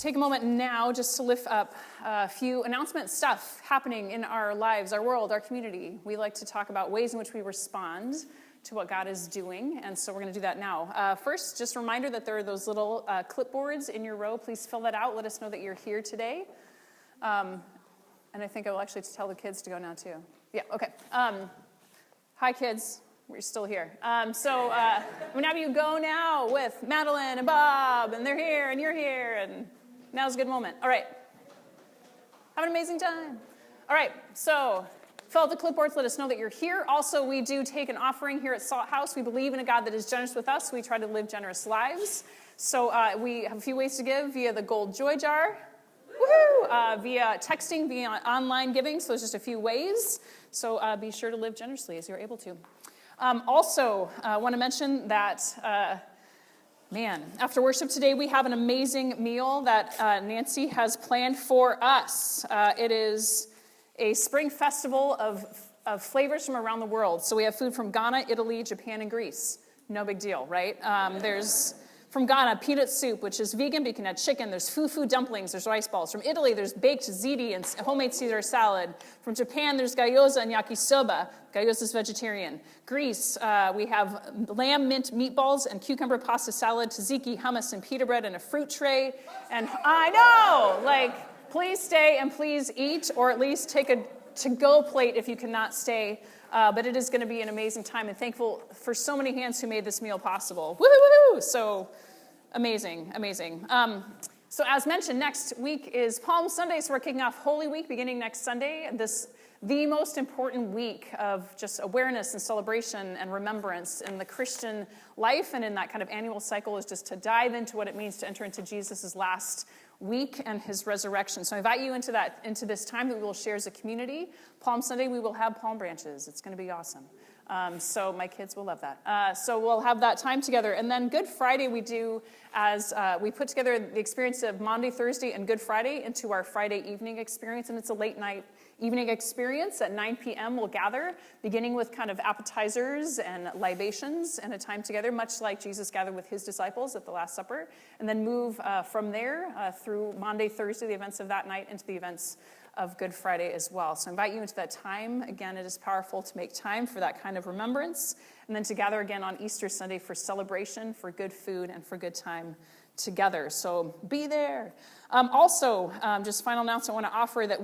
take a moment now just to lift up a few announcement stuff happening in our lives, our world, our community. We like to talk about ways in which we respond to what God is doing, and so we're going to do that now. First, just a reminder that there are those little clipboards in your row. Please fill that out. Let us know that you're here today. And I think I will actually tell the kids to go now, too. Yeah, okay. Hi, kids. We're still here. So I'm going to have you go now with Madeline and Bob, and they're here, and you're here, and now's a good moment. All right. Have an amazing time. All right, so fill out the clipboards. Let us know that you're here. Also, we do take an offering here at Salt House. We believe in a God that is generous with us. We try to live generous lives. So we have a few ways to give via the gold joy jar. Woohoo! Via texting, via online giving. So there's just a few ways. So be sure to live generously as you're able to. Also, I want to mention that, after worship today, we have an amazing meal that Nancy has planned for us. It is a spring festival of flavors from around the world. So we have food from Ghana, Italy, Japan, and Greece. No big deal, right? There's from Ghana, peanut soup, which is vegan, but you can add chicken. There's fufu dumplings. There's rice balls. From Italy, there's baked ziti and homemade Caesar salad. From Japan, there's gyoza and yakisoba. Gyoza is vegetarian. Greece, we have lamb mint meatballs and cucumber pasta salad, tzatziki, hummus, and pita bread, and a fruit tray. And I know, please stay and please eat, or at least take a to-go plate if you cannot stay. But it is going to be an amazing time, and thankful for so many hands who made this meal possible. Woohoo, woohoo! So amazing, amazing. So as mentioned, next week is Palm Sunday, so we're kicking off Holy Week beginning next Sunday. The most important week of just awareness and celebration and remembrance in the Christian life and in that kind of annual cycle is just to dive into what it means to enter into Jesus' last week and his resurrection. So I invite you into this time that we will share as a community. Palm Sunday, we will have palm branches. It's going to be awesome. So my kids will love that. So we'll have that time together. And then Good Friday we do as we put together the experience of Maundy, Thursday, and Good Friday into our Friday evening experience. And it's a late night evening experience. At 9 p.m. we'll gather, beginning with kind of appetizers and libations and a time together, much like Jesus gathered with his disciples at the Last Supper, and then move from there through Maundy, Thursday, the events of that night, into the events of Good Friday as well. So I invite you into that time. Again, it is powerful to make time for that kind of remembrance, and then to gather again on Easter Sunday for celebration, for good food, and for good time together. So be there. Also, just final announcement I want to offer that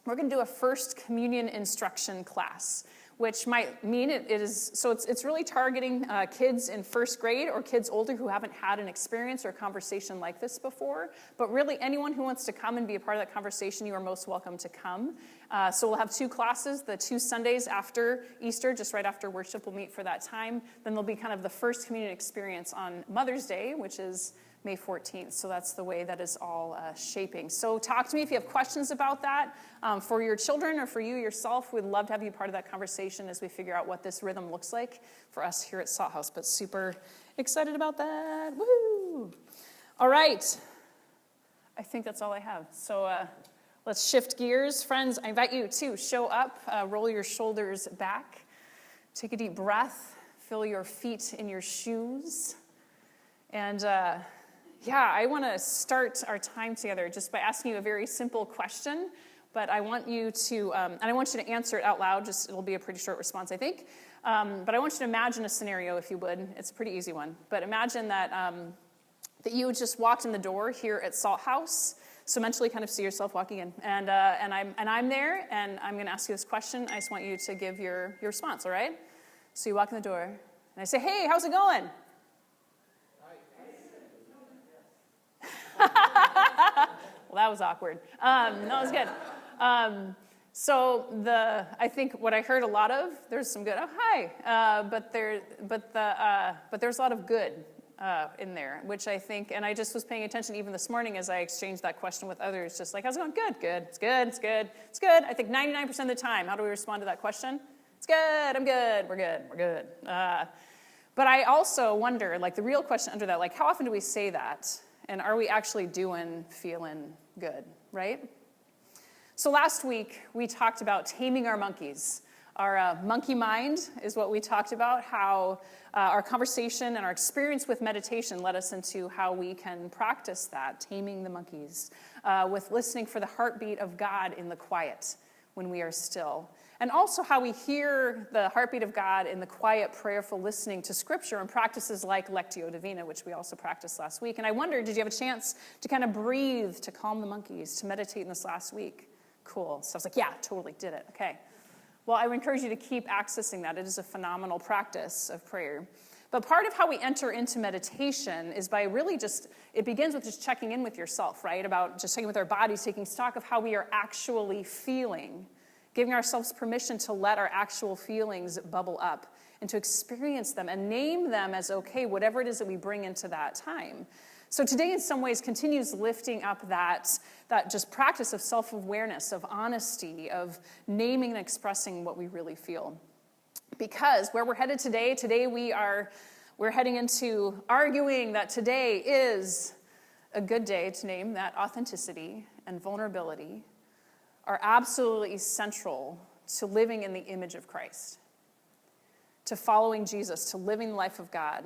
we're going to do a First Communion instruction class, which might mean it's really targeting kids in first grade or kids older who haven't had an experience or a conversation like this before. But really, anyone who wants to come and be a part of that conversation, you are most welcome to come. So we'll have two classes, the 2 Sundays after Easter, just right after worship, we'll meet for that time. Then there'll be kind of the First Communion experience on Mother's Day, which is May 14th. So that's the way that is all shaping. So talk to me if you have questions about that for your children or for you yourself. We'd love to have you part of that conversation as we figure out what this rhythm looks like for us here at Salt House. But super excited about that. Woo! All right. I think that's all I have. So let's shift gears. Friends, I invite you to show up, roll your shoulders back, take a deep breath, feel your feet in your shoes, and I want to start our time together just by asking you a very simple question, but I want you to, and I want you to answer it out loud. It'll be a pretty short response, I think. But I want you to imagine a scenario, if you would. It's a pretty easy one. But imagine that you just walked in the door here at Salt House. So mentally, kind of see yourself walking in, and I'm there, and I'm going to ask you this question. I just want you to give your response. All right? So you walk in the door, and I say, "Hey, how's it going?" Well, that was awkward. No, it was good. I think what I heard a lot of, there's some good, oh, hi, but there's a lot of good in there, which I think, and I just was paying attention even this morning as I exchanged that question with others, just like, how's it going? Good, it's good, it's good, it's good. I think 99% of the time, how do we respond to that question? It's good, I'm good, we're good. But I also wonder, the real question under that, how often do we say that? And are we actually feeling good, right? So last week, we talked about taming our monkeys. Our monkey mind is what we talked about, how our conversation and our experience with meditation led us into how we can practice that, taming the monkeys, with listening for the heartbeat of God in the quiet when we are still. And also how we hear the heartbeat of God in the quiet, prayerful listening to Scripture and practices like Lectio Divina, which we also practiced last week. And I wondered, did you have a chance to kind of breathe, to calm the monkeys, to meditate in this last week? Cool. So I was like, yeah, totally did it. Okay. Well, I would encourage you to keep accessing that. It is a phenomenal practice of prayer. But part of how we enter into meditation is by really it begins with just checking in with yourself, right? About just checking with our bodies, taking stock of how we are actually feeling, giving ourselves permission to let our actual feelings bubble up and to experience them and name them as okay, whatever it is that we bring into that time. So today, in some ways, continues lifting up that just practice of self-awareness, of honesty, of naming and expressing what we really feel. Because where we're headed today we're heading into arguing that today is a good day to name that authenticity and vulnerability are absolutely central to living in the image of Christ, to following Jesus, to living the life of God.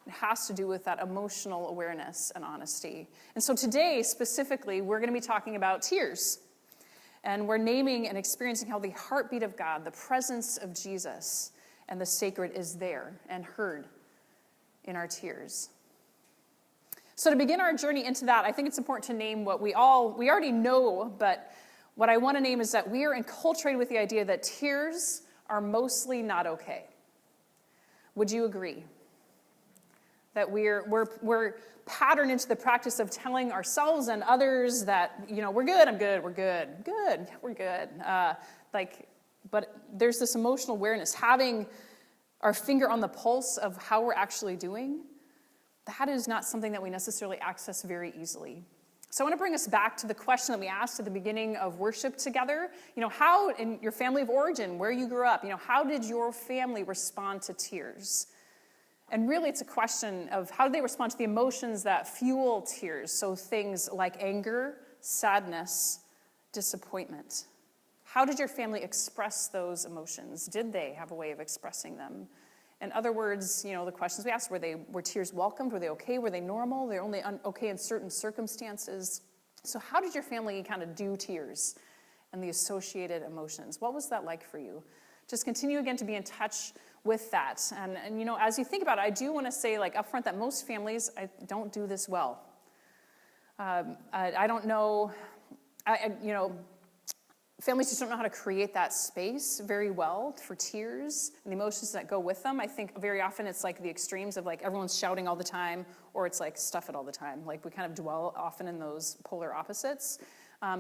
It has to do with that emotional awareness and honesty. And so today, specifically, we're going to be talking about tears. And we're naming and experiencing how the heartbeat of God, the presence of Jesus, and the sacred is there and heard in our tears. So to begin our journey into that, I think it's important to name what we already know, but what I want to name is that we are enculturated with the idea that tears are mostly not okay. Would you agree? That we're patterned into the practice of telling ourselves and others that, we're good, I'm good, we're good, good, we're good. But there's this emotional awareness, having our finger on the pulse of how we're actually doing. That is not something that we necessarily access very easily. So I want to bring us back to the question that we asked at the beginning of worship together. How, in your family of origin, where you grew up, how did your family respond to tears? And really, it's a question of how do they respond to the emotions that fuel tears? So things like anger, sadness, disappointment. How did your family express those emotions? Did they have a way of expressing them? In other words, the questions we asked, were tears welcomed? Were they okay? Were they normal? They're only okay in certain circumstances. So how did your family kind of do tears and the associated emotions? What was that like for you? Just continue again to be in touch with that. And as you think about it, I do want to say up front that most families don't do this well. I don't know, families just don't know how to create that space very well for tears and the emotions that go with them. I think very often it's the extremes of everyone's shouting all the time, or it's stuff it all the time. We kind of dwell often in those polar opposites.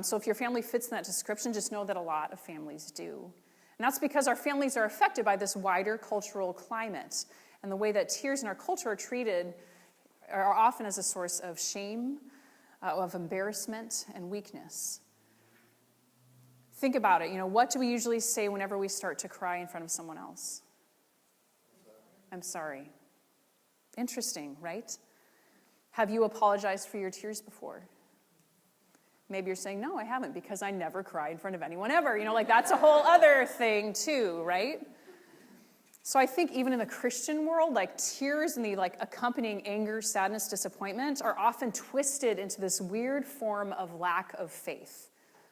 So if your family fits in that description, just know that a lot of families do. And that's because our families are affected by this wider cultural climate. And the way that tears in our culture are treated are often as a source of shame, of embarrassment, and weakness. Think about it. What do we usually say whenever we start to cry in front of someone else? I'm sorry. Interesting, right? Have you apologized for your tears before? Maybe you're saying, no, I haven't, because I never cry in front of anyone ever. That's a whole other thing too, right? So I think even in the Christian world, tears and the accompanying anger, sadness, disappointment are often twisted into this weird form of lack of faith.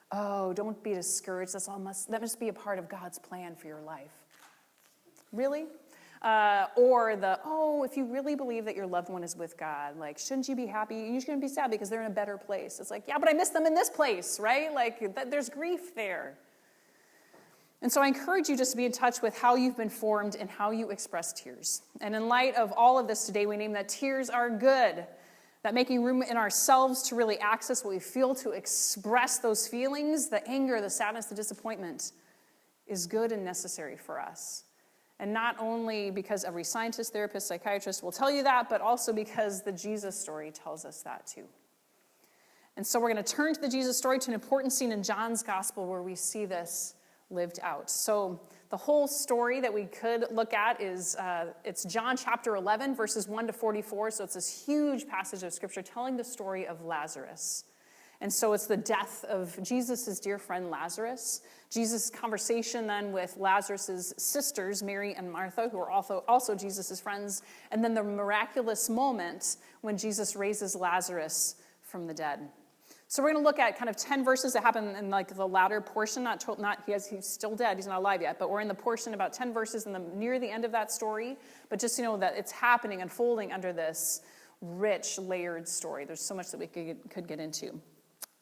Oh, don't be discouraged. That must be a part of God's plan for your life. Really? Or if you really believe that your loved one is with God, shouldn't you be happy? You shouldn't be sad because they're in a better place. It's yeah, but I miss them in this place, right? There's grief there. And so I encourage you just to be in touch with how you've been formed and how you express tears. And in light of all of this today, we name that tears are good, that making room in ourselves to really access what we feel, to express those feelings, the anger, the sadness, the disappointment, is good and necessary for us. And not only because every scientist, therapist, psychiatrist will tell you that, but also because the Jesus story tells us that too. And so we're going to turn to the Jesus story, to an important scene in John's gospel where we see this lived out. So the whole story that we could look at is, it's John chapter 11, verses 1 to 44. So it's this huge passage of scripture telling the story of Lazarus. And so it's the death of Jesus' dear friend Lazarus, Jesus' conversation then with Lazarus' sisters, Mary and Martha, who are also Jesus' friends, and then the miraculous moment when Jesus raises Lazarus from the dead. So we're going to look at kind of 10 verses that happen in like the latter portion. He's still dead, he's not alive yet, but we're in the portion about 10 verses near the end of that story. But just that it's happening, unfolding under this rich, layered story. There's so much that we could get into.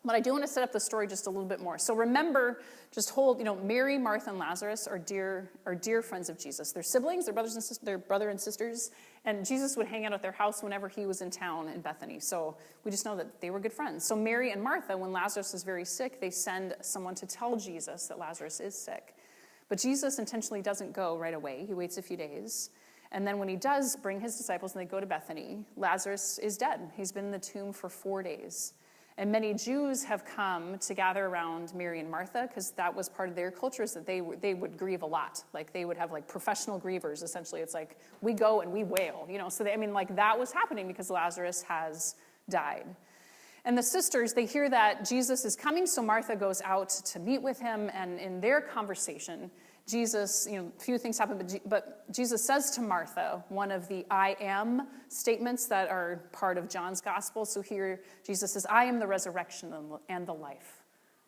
But I do want to set up the story just a little bit more. So remember, Mary, Martha, and Lazarus are dear friends of Jesus. They're siblings, they're brother and sisters, and Jesus would hang out at their house whenever he was in town in Bethany. So we just know that they were good friends. So Mary and Martha, when Lazarus is very sick, they send someone to tell Jesus that Lazarus is sick. But Jesus intentionally doesn't go right away. He waits a few days. And then when he does bring his disciples and they go to Bethany, Lazarus is dead. He's been in the tomb for 4 days. And many Jews have come to gather around Mary and Martha because that was part of their culture, is that they would grieve a lot. Like they would have like professional grievers. Essentially, it's like we go and we wail, So that was happening because Lazarus has died. And the sisters, they hear that Jesus is coming, so Martha goes out to meet with him. And in their conversation, Jesus, a few things happen, but Jesus says to Martha one of the I am statements that are part of John's gospel. So here Jesus says, I am the resurrection and the life.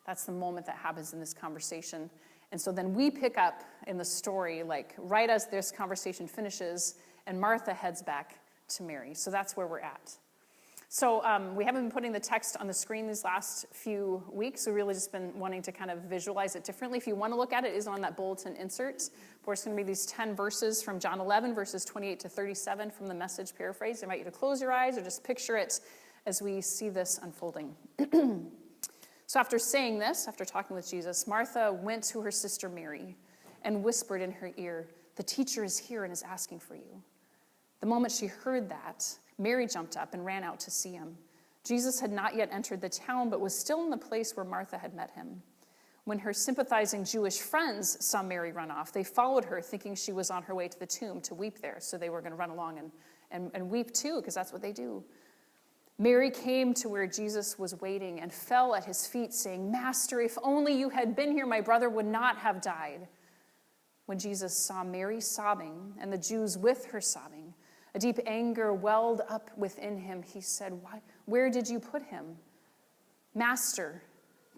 That's the moment that happens in this conversation. And so then we pick up in the story, like right as this conversation finishes, and Martha heads back to Mary. So that's where we're at. So we haven't been putting the text on the screen these last few weeks. We've really just been wanting to kind of visualize it differently. If you want to look at it, it is on that bulletin insert. But it's going to be these 10 verses from John 11, verses 28 to 37 from the Message paraphrase. I invite you to close your eyes or just picture it as we see this unfolding. So after saying this, after talking with Jesus, Martha went to her sister Mary and whispered in her ear, "The teacher is here and is asking for you." The moment she heard that, Mary jumped up and ran out to see him. Jesus had not yet entered the town, but was still in the place where Martha had met him. When her sympathizing Jewish friends saw Mary run off, they followed her, thinking she was on her way to the tomb to weep there. So they were going to run along and weep too, because that's what they do. Mary came to where Jesus was waiting and fell at his feet, saying, "Master, if only you had been here, my brother would not have died." When Jesus saw Mary sobbing and the Jews with her sobbing, a deep anger welled up within him. He said, "Where did you put him?" "Master,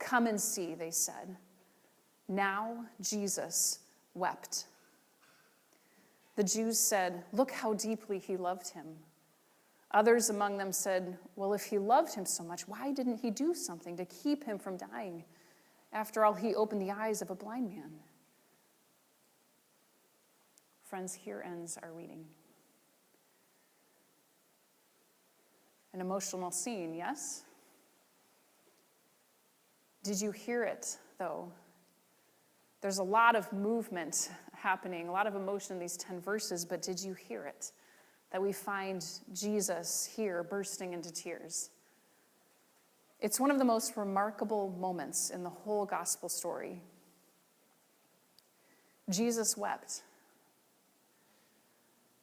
come and see," they said. Now Jesus wept. The Jews said, "Look how deeply he loved him." Others among them said, "Well, if he loved him so much, why didn't he do something to keep him from dying? After all, he opened the eyes of a blind man." Friends, here ends our reading. An emotional scene, yes? Did you hear it, though? There's a lot of movement happening, a lot of emotion in these 10 verses, but did you hear it? That we find Jesus here bursting into tears. It's one of the most remarkable moments in the whole gospel story. Jesus wept.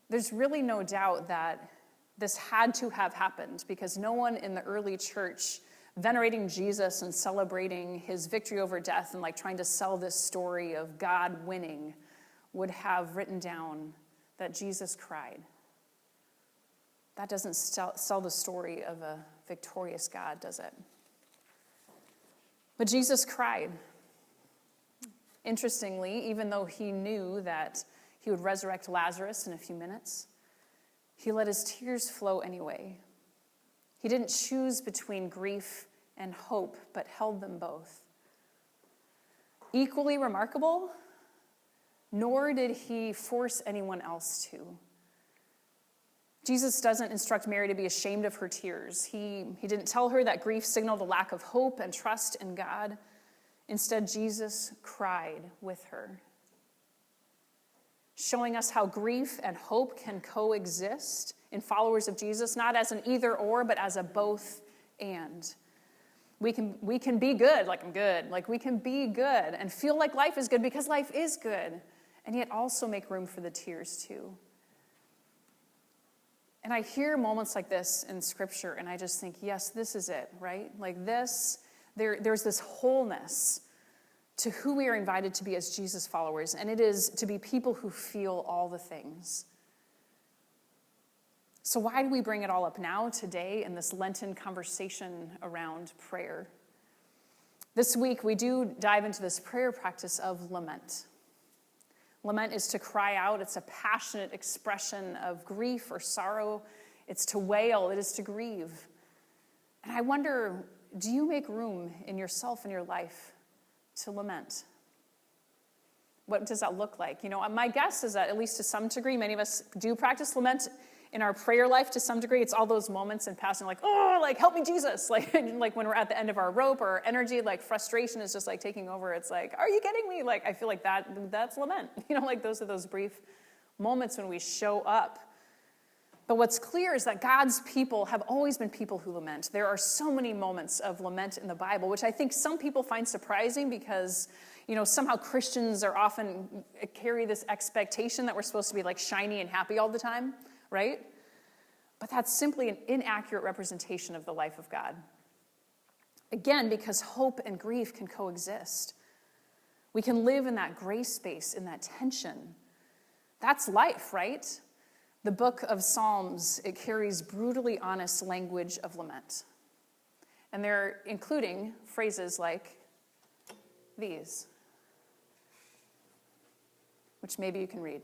There's really no doubt that this had to have happened because no one in the early church venerating Jesus and celebrating his victory over death and like trying to sell this story of God winning would have written down that Jesus cried. That doesn't sell the story of a victorious God, does it? But Jesus cried. Interestingly, even though he knew that he would resurrect Lazarus in a few minutes, he let his tears flow anyway. He didn't choose between grief and hope, but held them both. Equally remarkable, nor did he force anyone else to. Jesus doesn't instruct Mary to be ashamed of her tears. He didn't tell her that grief signaled a lack of hope and trust in God. Instead, Jesus cried with her, showing us how grief and hope can coexist in followers of Jesus, not as an either or, but as a both and. We can be good, like I'm good. Like we can be good and feel like life is good because life is good, and yet also make room for the tears too. And I hear moments like this in Scripture, and I just think, yes, this is it, right? Like this, there's this wholeness to who we are invited to be as Jesus followers, and it is to be people who feel all the things. So why do we bring it all up now, today, in this Lenten conversation around prayer? This week, we do dive into this prayer practice of lament. Lament is to cry out. It's a passionate expression of grief or sorrow. It's to wail. It is to grieve. And I wonder, do you make room in yourself and your life to lament? What does that look like? My guess is that, at least to some degree, many of us do practice lament in our prayer life to some degree. It's all those moments in passing, like, oh, like, help me, Jesus. Like when we're at the end of our rope, or our energy, like frustration is just like taking over. It's like, are you kidding me? Like, I feel like that's lament. Like those are those brief moments when we show up. But what's clear is that God's people have always been people who lament. There are so many moments of lament in the Bible, which I think some people find surprising because, somehow Christians are often carry this expectation that we're supposed to be like shiny and happy all the time, right? But that's simply an inaccurate representation of the life of God. Again, because hope and grief can coexist. We can live in that gray space, in that tension. That's life, right? The book of Psalms, it carries brutally honest language of lament. And they're including phrases like these, which maybe you can read.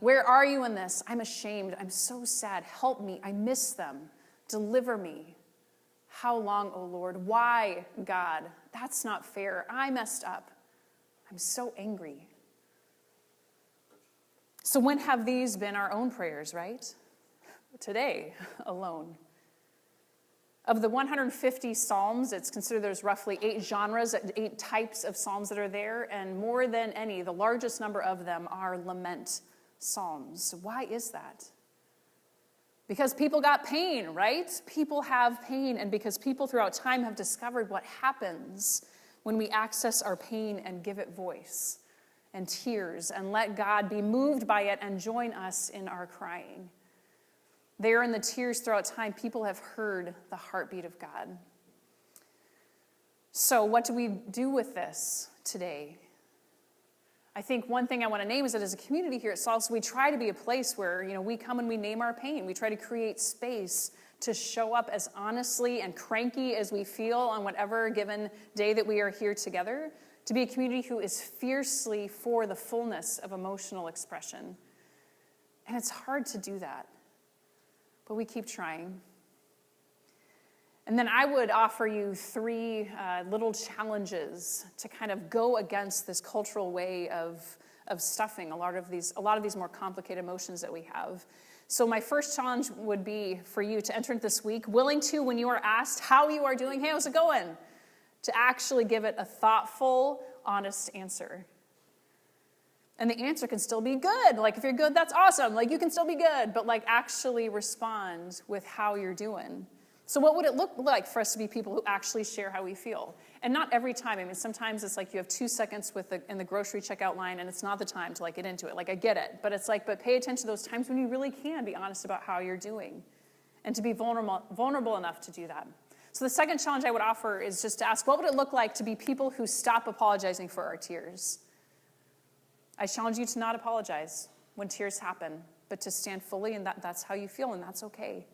Where are you in this? I'm ashamed. I'm so sad. Help me. I miss them. Deliver me. How long, O Lord? Why, God? That's not fair. I messed up. I'm so angry. So when have these been our own prayers, right? Today alone. Of the 150 psalms, it's considered there's roughly 8 genres, 8 types of psalms that are there, and more than any, the largest number of them are lament psalms. Why is that? Because people got pain, right? People have pain, and because people throughout time have discovered what happens when we access our pain and give it voice and tears and let God be moved by it and join us in our crying. There in the tears throughout time, people have heard the heartbeat of God. So what do we do with this today? I think one thing I want to name is that as a community here at Salt, we try to be a place where, we come and we name our pain. We try to create space to show up as honestly and cranky as we feel on whatever given day that we are here together, to be a community who is fiercely for the fullness of emotional expression. And it's hard to do that, but we keep trying. And then I would offer you 3 little challenges to kind of go against this cultural way of stuffing a lot of these more complicated emotions that we have. So my first challenge would be for you to enter into this week willing to, when you are asked how you are doing, hey, how's it going? To actually give it a thoughtful, honest answer. And the answer can still be good. Like, if you're good, that's awesome. Like, you can still be good. But, actually respond with how you're doing. So what would it look like for us to be people who actually share how we feel? And not every time. I mean, sometimes it's like you have 2 seconds in the grocery checkout line, and it's not the time to, get into it. I get it. But it's but pay attention to those times when you really can be honest about how you're doing. And to be vulnerable enough to do that. So the second challenge I would offer is just to ask, what would it look like to be people who stop apologizing for our tears? I challenge you to not apologize when tears happen, but to stand fully, and that's how you feel, and that's okay.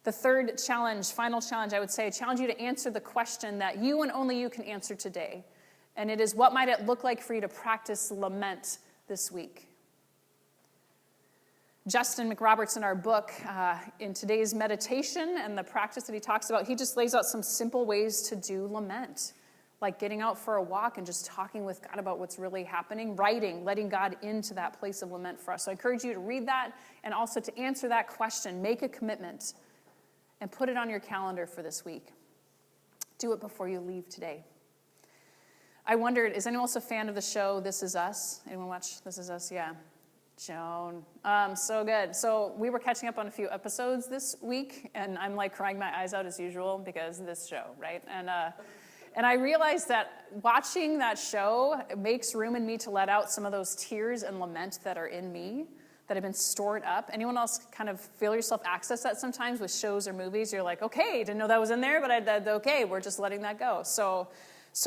The third challenge, final challenge, I would say, I challenge you to answer the question that you and only you can answer today. And it is, what might it look like for you to practice lament this week? Justin McRoberts, in our book, in today's meditation and the practice that he talks about, he just lays out some simple ways to do lament, like getting out for a walk and just talking with God about what's really happening, writing, letting God into that place of lament for us. So I encourage you to read that and also to answer that question, make a commitment, and put it on your calendar for this week. Do it before you leave today. I wondered, is anyone else a fan of the show This Is Us? Anyone watch This Is Us? Yeah. Joan. So good. So we were catching up on a few episodes this week, and I'm crying my eyes out as usual because of this show, right? And I realized that watching that show makes room in me to let out some of those tears and lament that are in me. that have been stored up. Anyone else kind of feel yourself access that sometimes with shows or movies? You're like, okay, didn't know that was in there, but okay, we're just letting that go. So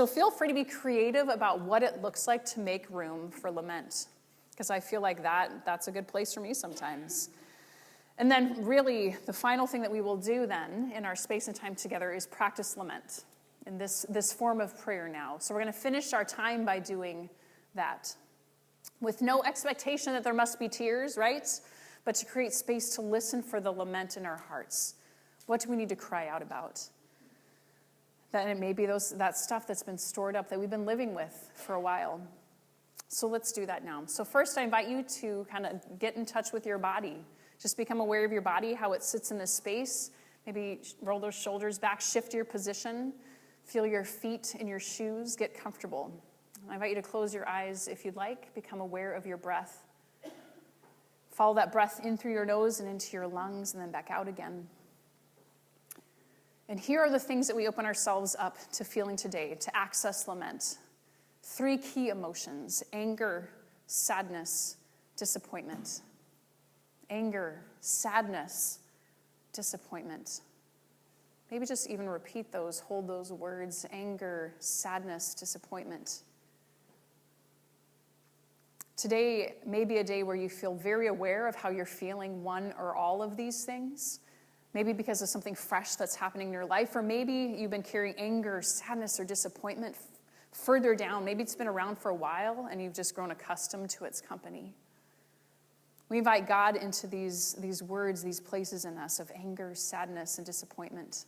feel free to be creative about what it looks like to make room for lament, because I feel like that's a good place for me sometimes. And then really the final thing that we will do then in our space and time together is practice lament in this form of prayer now. So we're going to finish our time by doing that, with no expectation that there must be tears, right? But to create space to listen for the lament in our hearts. What do we need to cry out about? That it may be that stuff that's been stored up that we've been living with for a while. So let's do that now. So first, I invite you to kind of get in touch with your body. Just become aware of your body, how it sits in this space. Maybe roll those shoulders back, shift your position. Feel your feet in your shoes, get comfortable. I invite you to close your eyes if you'd like. Become aware of your breath. Follow that breath in through your nose and into your lungs and then back out again. And here are the things that we open ourselves up to feeling today, to access lament. 3 key emotions: anger, sadness, disappointment. Anger, sadness, disappointment. Maybe just even repeat those, hold those words: anger, sadness, disappointment. Today may be a day where you feel very aware of how you're feeling one or all of these things. Maybe because of something fresh that's happening in your life, or maybe you've been carrying anger, sadness, or disappointment further down. Maybe it's been around for a while and you've just grown accustomed to its company. We invite God into these words, these places in us of anger, sadness, and disappointment.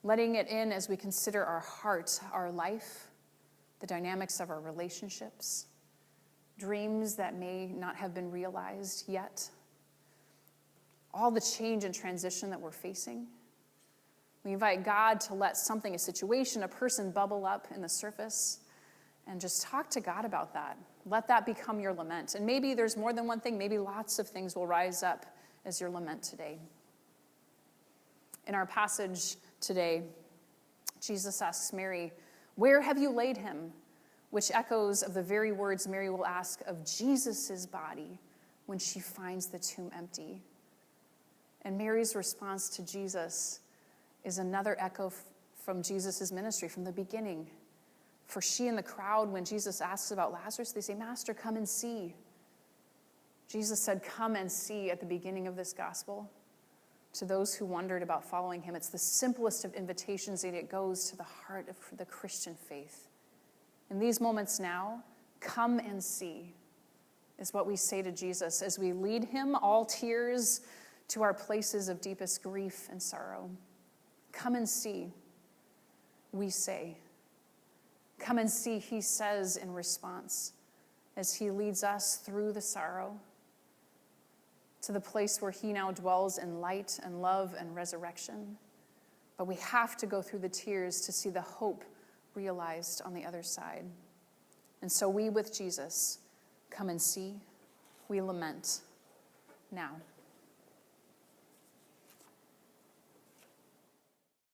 Letting it in as we consider our heart, our life, the dynamics of our relationships, dreams that may not have been realized yet, all the change and transition that we're facing. We invite God to let something, a situation, a person bubble up in the surface, and just talk to God about that. Let that become your lament. And maybe there's more than one thing. Maybe lots of things will rise up as your lament today. In our passage today, Jesus asks Mary, "Where have you laid him?" Which echoes of the very words Mary will ask of Jesus' body when she finds the tomb empty. And Mary's response to Jesus is another echo from Jesus' ministry from the beginning. For she and the crowd, when Jesus asks about Lazarus, they say, "Master, come and see." Jesus said, "Come and see," at the beginning of this gospel. To those who wondered about following him, it's the simplest of invitations, and it goes to the heart of the Christian faith. In these moments now, come and see is what we say to Jesus as we lead him, all tears, to our places of deepest grief and sorrow. Come and see, we say. Come and see, he says in response, as he leads us through the sorrow to the place where he now dwells in light and love and resurrection. But we have to go through the tears to see the hope realized on the other side. And so we with Jesus come and see, we lament now.